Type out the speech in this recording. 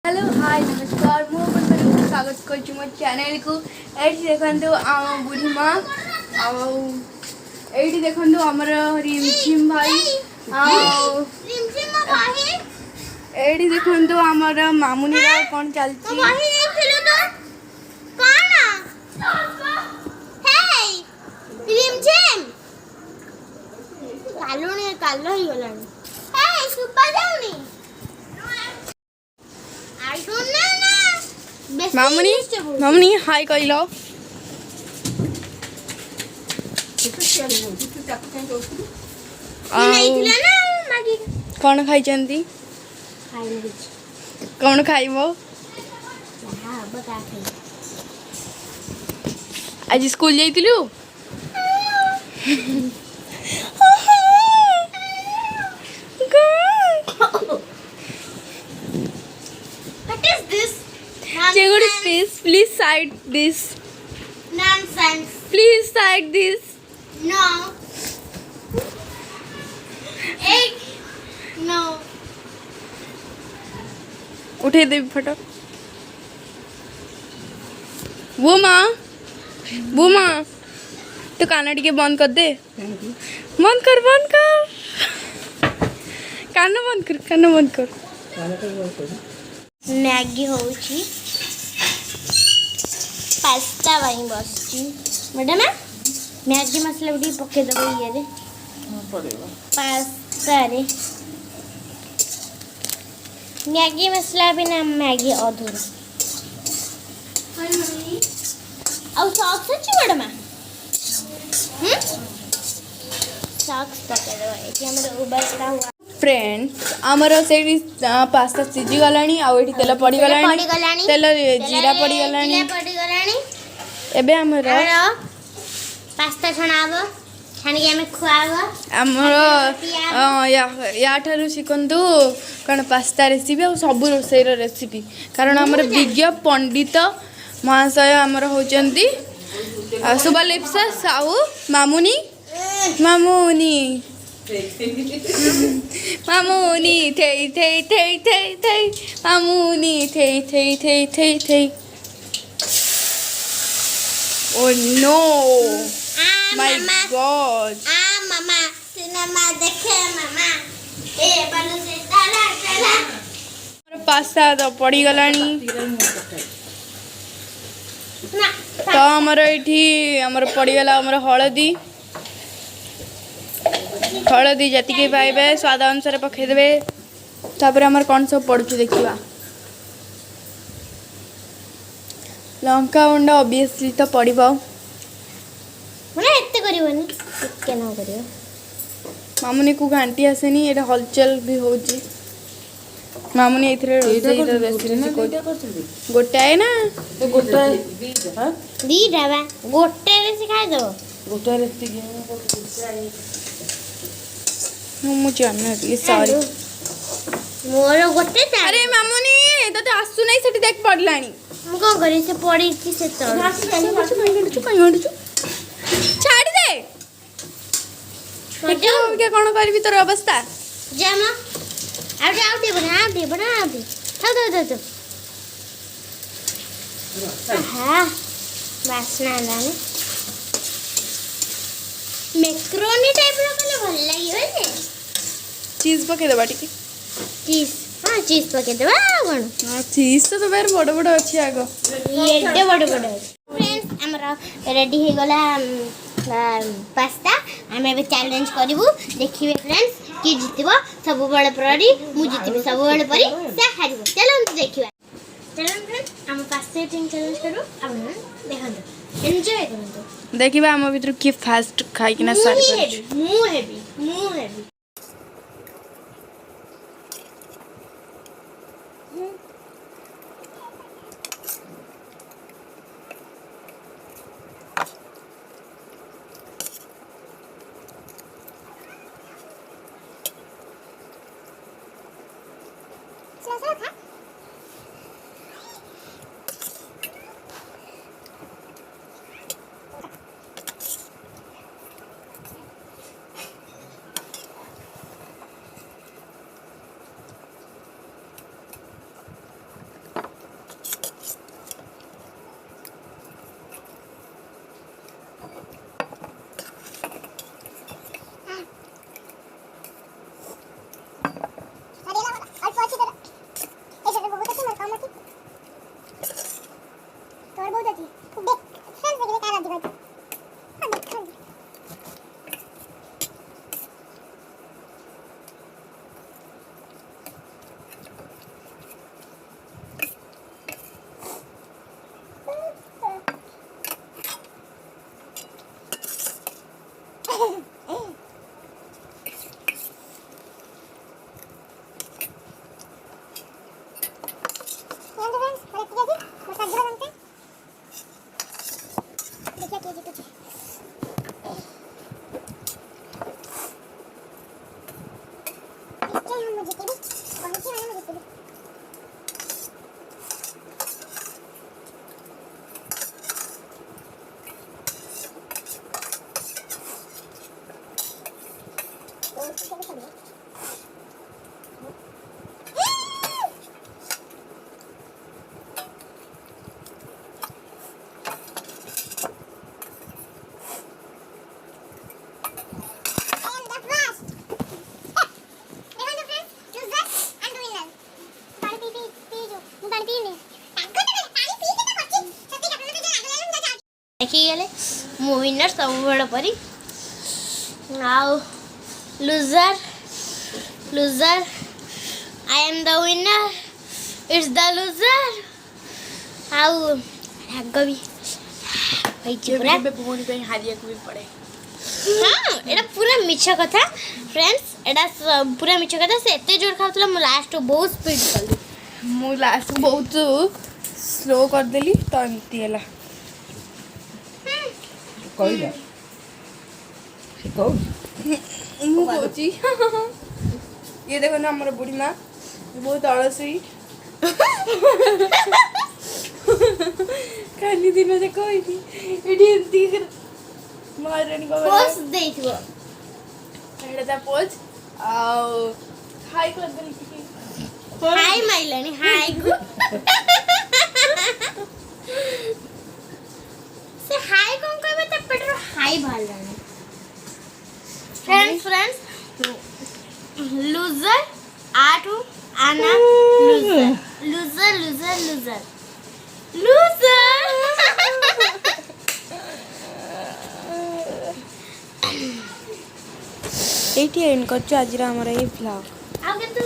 Hello hi नमस्कार मुझे स्वागत कर चैनल को ये देखो आम बुढ़ी माँ ये देखो आमर रिमझिम भाई ये देखो आमर मामुनी कौन चलती मामुनी मामुनी हाय कहल कौन खाई कौन खाइब आज school जाइलु Please side this. Nonsense. Please side this. No. Egg. No. उठे दे फोटो वो माँ तो काना टिके बंद कर दे बंद कर काना बंद कर मैगी होची पास्ता वाली बसची मैडम मैगी मसला भी पके दबो ये रे पास्ता रे मैगी मसला बिना मैगी अधूरा और सॉस अछि मैडम सॉस पके दबो एटी हमर उबालता हुआ फ्रेंड्स आमर से पास्ता सीझी गलानी आ एठी तेल पड़ी गलानी तेल जीरा पड़ी गलानी एबे हमर पास्ता छणाबो छानी के हमें खुआबो हमर या ठारू शिखंतु कण पास्ता रेसिपी और सब रोसई रेसिपी कारण हमर विज्ञ पंडित महाशय हमर होचंती सुबलिप्सा Sahu मामुनी मामुनी mamuni thei mamuni thei oh no my god mama cinema देखे mama ए बनो से चला पास्ता तो पड़ी गलानी तो हमर एठी हमर पड़ी गला हमर हलदी जतिके पाइबे स्वाद अनुसार पकईदे तापर आमर कौन सब पड़ू देखा लंका गुंड ऑब्वियसली तो पड़ो मामुनी को घाटी आसेनी ये हलचल भी हो मामुनी गोटाए ना मुझे सॉरी मोर गोटे अरे मामुनी तो आसु नहीं सेठी देख पड़लानी मु को करी से पड़ी छी से तो छाड़ी दे बेटा के कोन करबी तोर अवस्था जामा आउटे बना दे हां वासना लाने मैक्रोनी टाइप रो कले भल लागी होले चीज पके देबा टिके चीज हां चीज पके देबा कोन हां चीज तो बेर बड़ बड़ अछि आगो एडे बड़ फ्रेंड्स हमरा रेडी हे गला पास्ता हमें भी चैलेंज करिवु देखिबे फ्रेंड्स की जितबो सब बड़े परी मु जितबे सब बड़े परी से हारिबो चलो हम देखिबा चलो फ्रेंड्स हम पास्ता ईटिंग चैलेंज करू अब देखंतो एंजॉय करंतो देखिबा हम भीतर की फास्ट खाई किना सारी कर मु हेवी देखिए गले मु विनर सब बड़ परी now loser loser I am the winner it's the loser how राग भी भाई पूरा भूमि पे हारिया को भी पड़े हाँ एटा पूरा मिछ कथा फ्रेंड्स एटा पूरा मिछ कथा से एते जोर खाउतला मु लास्ट बहुत स्पीड कली मु लास्ट बहुत स्लो कर देली तो एमती हैला କହିଲା ସେ କହୁଛି ମୁଁ କହୁଛି ये देखो ना हमारा बुढ़ी माँ बहुत अलसी खाली दिन से कोई नहीं एडी देख मारनी को पोस देइथिबो एडा ता पोज आओ हाई कर देली हाय माइलानी हाय को से हाय कोन कहबे त पेटर हाय भालानी फ्रेंड्स लूजर आटू आना loser loser loser loser loser एटी एंड करछु आज रा हमरा ये व्लॉग आगे तू